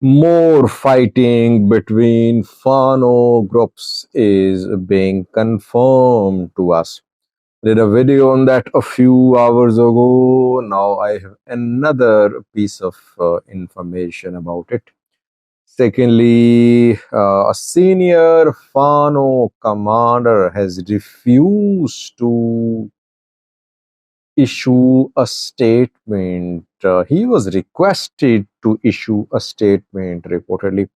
More fighting between Fano groups is being confirmed to us. Did a video on that a few hours ago. Now I have another piece of information about it. Secondly, a senior Fano commander has refused to issue a statement. He was requested to issue a statement reportedly.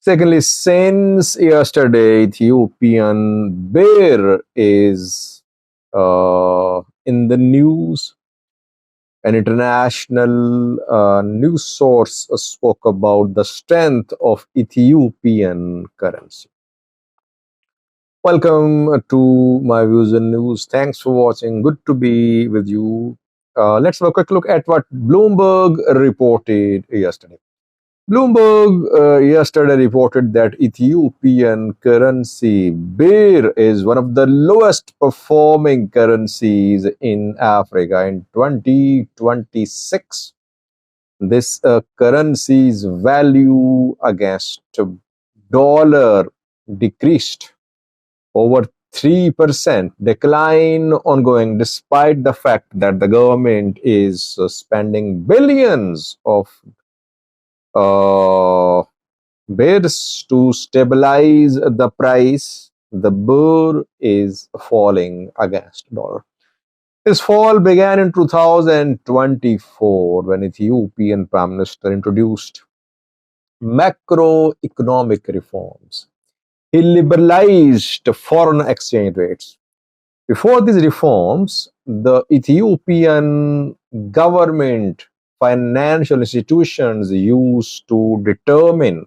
Secondly, since yesterday, Ethiopian Birr is in the news. An international news source spoke about the strength of Ethiopian currency. Welcome to my views and news. Thanks for watching. Good to be with you. Let's have a quick look at what Bloomberg reported yesterday. Bloomberg yesterday reported that Ethiopian currency Birr is one of the lowest performing currencies in Africa in 2026. This currency's value against dollar decreased over 3%, decline ongoing despite the fact that the government is spending billions of uh, bids to stabilize the price. The birr is falling against dollar. This fall began in 2024 when Ethiopian Prime Minister introduced macroeconomic reforms. He liberalized foreign exchange rates. Before these reforms, the Ethiopian government financial institutions used to determine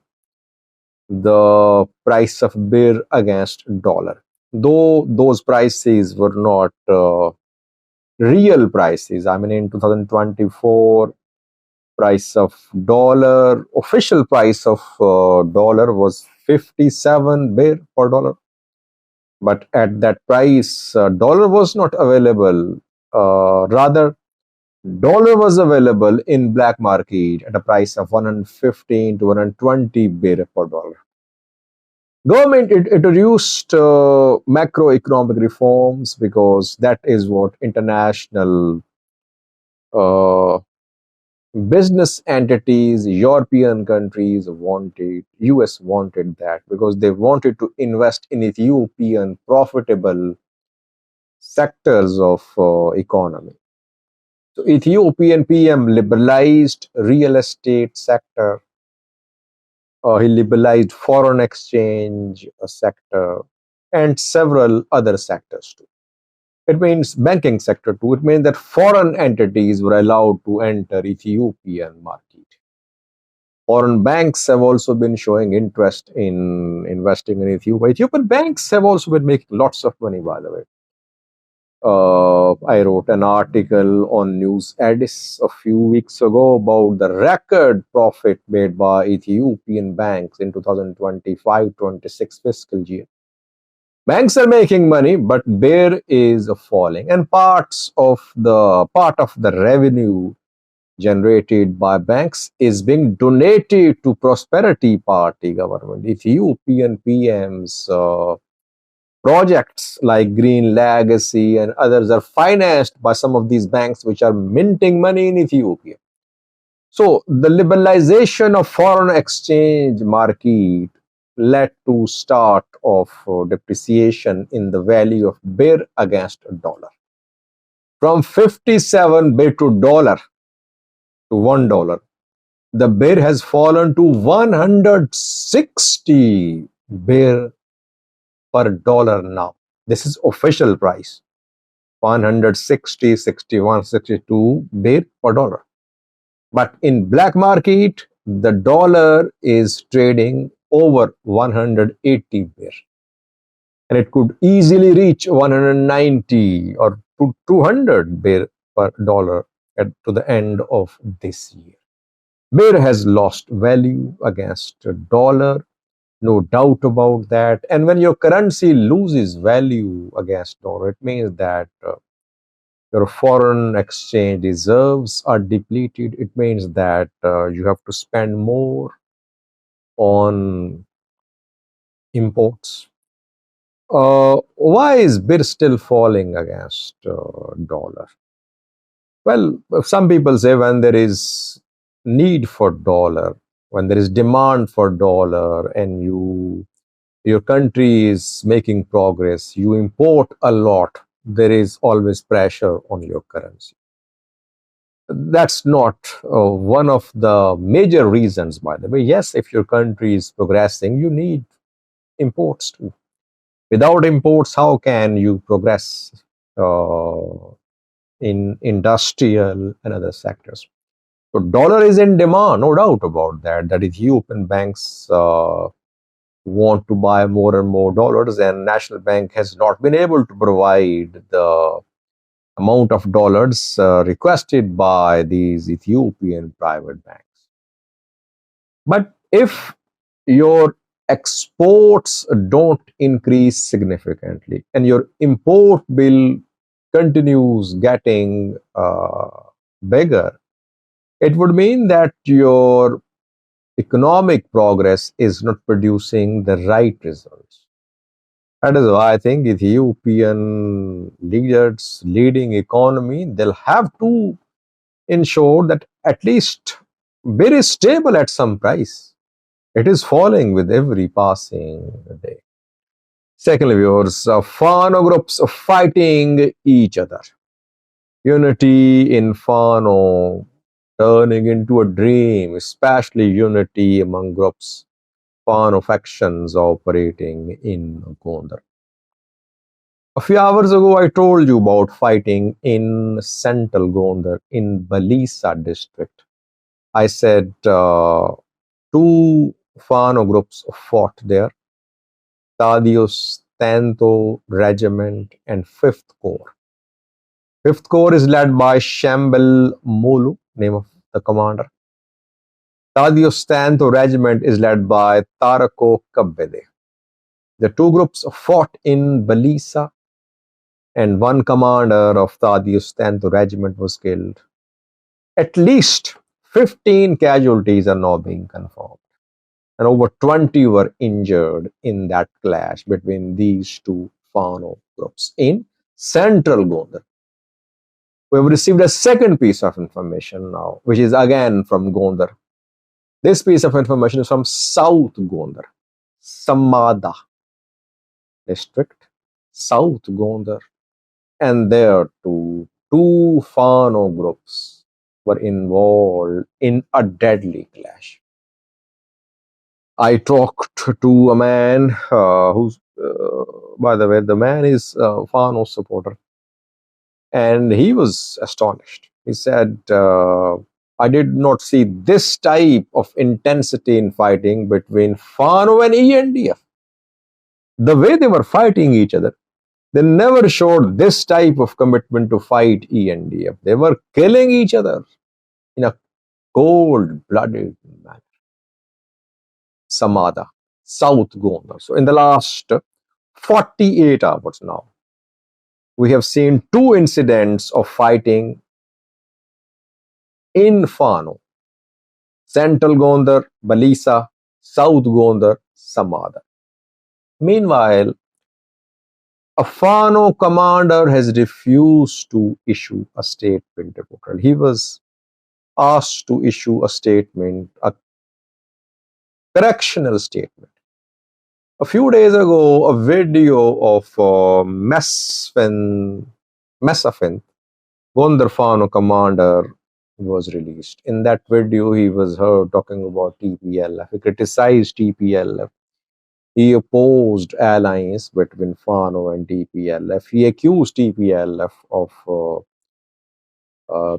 the price of birr against dollar. Though those prices were not real prices. I mean, in 2024, price of dollar, official price of dollar was 57 birr per dollar. But at that price, dollar was not available. Rather, dollar was available in black market at a price of 115 to 120 birr per dollar. Government introduced macroeconomic reforms because that is what international uh, business entities, European countries wanted, US wanted that because they wanted to invest in Ethiopian profitable sectors of economy. So Ethiopian PM liberalized real estate sector. He liberalized foreign exchange sector and several other sectors too. It means banking sector too. It means that foreign entities were allowed to enter Ethiopian market. Foreign banks have also been showing interest in investing in Ethiopia. Ethiopian banks have also been making lots of money, by the way. I wrote an article on News Addis a few weeks ago about the record profit made by Ethiopian banks in 2025-26 fiscal year. Banks are making money, but birr is falling, and part of the revenue generated by banks is being donated to Prosperity Party government. Ethiopian PM's projects like Green Legacy and others are financed by some of these banks which are minting money in Ethiopia. So the liberalization of foreign exchange market led to start of depreciation in the value of birr against dollar. From 57 birr to dollar to $1, the birr has fallen to 160 birr per dollar now. This is official price. 160, 61, 62 birr per dollar. But in black market, the dollar is trading over 180 birr. And it could easily reach 190 or 200 birr per dollar to the end of this year. Birr has lost value against dollar, no doubt about that. And when your currency loses value against dollar, it means that your foreign exchange reserves are depleted. It means that you have to spend more on imports. Why is birr still falling against dollar? Well, some people say when there is need for dollar, when there is demand for dollar, and your country is making progress, you import a lot, there is always pressure on your currency. That's not one of the major reasons, by the way. Yes, if your country is progressing, you need imports too. Without imports, how can you progress uh, in industrial and other sectors? So dollar is in demand, no doubt about that. That Ethiopian banks want to buy more and more dollars, and National Bank has not been able to provide the amount of dollars requested by these Ethiopian private banks. But if your exports don't increase significantly and your import bill continues getting bigger, it would mean that your economic progress is not producing the right results. That is why I think Ethiopian leaders leading economy, they'll have to ensure that at least birr is stable at some price. It is falling with every passing day. Secondly, viewers, Fano groups fighting each other. Unity in Fano turning into a dream, especially unity among groups, Fano factions operating in Gondar. A few hours ago, I told you about fighting in central Gondar in Balisa district. I said two Fano groups fought there, Tadios Tanto Regiment and 5th Corps. 5th Corps is led by Shambal Mulu, name of the commander. Tadios Tanto Regiment is led by Tarako Kabbede. The two groups fought in Balisa, and one commander of Tadios Tanto Regiment was killed. At least 15 casualties are now being confirmed, and over 20 were injured in that clash between these two Fano groups in central Gondar. We have received a second piece of information now, which is again from Gondar. This piece of information is from South Gondar, Samada district, South Gondar, and there too, two Fano groups were involved in a deadly clash. I talked to a man who's, by the way, the man is a Fano supporter, and he was astonished. He said, I did not see this type of intensity in fighting between Fano and ENDF. The way they were fighting each other, they never showed this type of commitment to fight ENDF. They were killing each other in a cold-blooded manner. Samada, South Gondar. So in the last 48 hours now, we have seen two incidents of fighting in Fano. Central Gondar, Balisa, South Gondar, Samada. Meanwhile, a Fano commander has refused to issue a statement. He was asked to issue a statement, a correctional statement. A few days ago, a video of Mesafin, Gondar Fano commander, was released. In that video, he was heard talking about TPLF. He criticized TPLF. He opposed alliance between Fano and TPLF. He accused TPLF of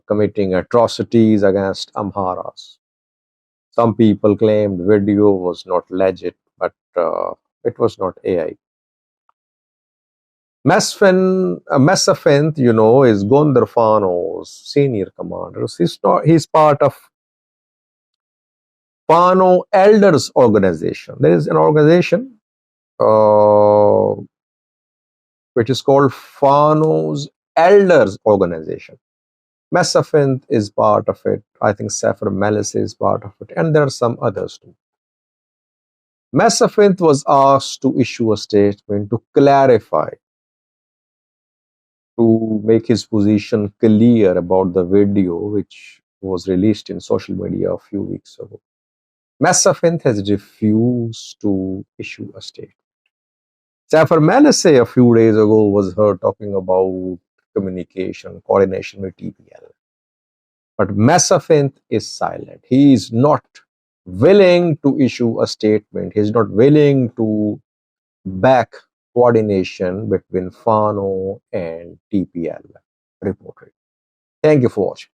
committing atrocities against Amharas. Some people claimed video was not legit, but it was not AI. Mesafin, is Gondar Fano's senior commander. He's part of Fano Elders Organization. There is an organization which is called Fano's Elders Organization. Mesafin is part of it. I think Saffron Melis is part of it. And there are some others too. Masafinth was asked to issue a statement to clarify, to make his position clear about the video which was released in social media a few weeks ago. Masafinth has refused to issue a statement. Zafar Manasseh a few days ago was heard talking about communication, coordination with TPL. But Masafinth is silent. He is not willing to issue a statement. He is not willing to back coordination between Fano and TPL reported. Thank you for watching.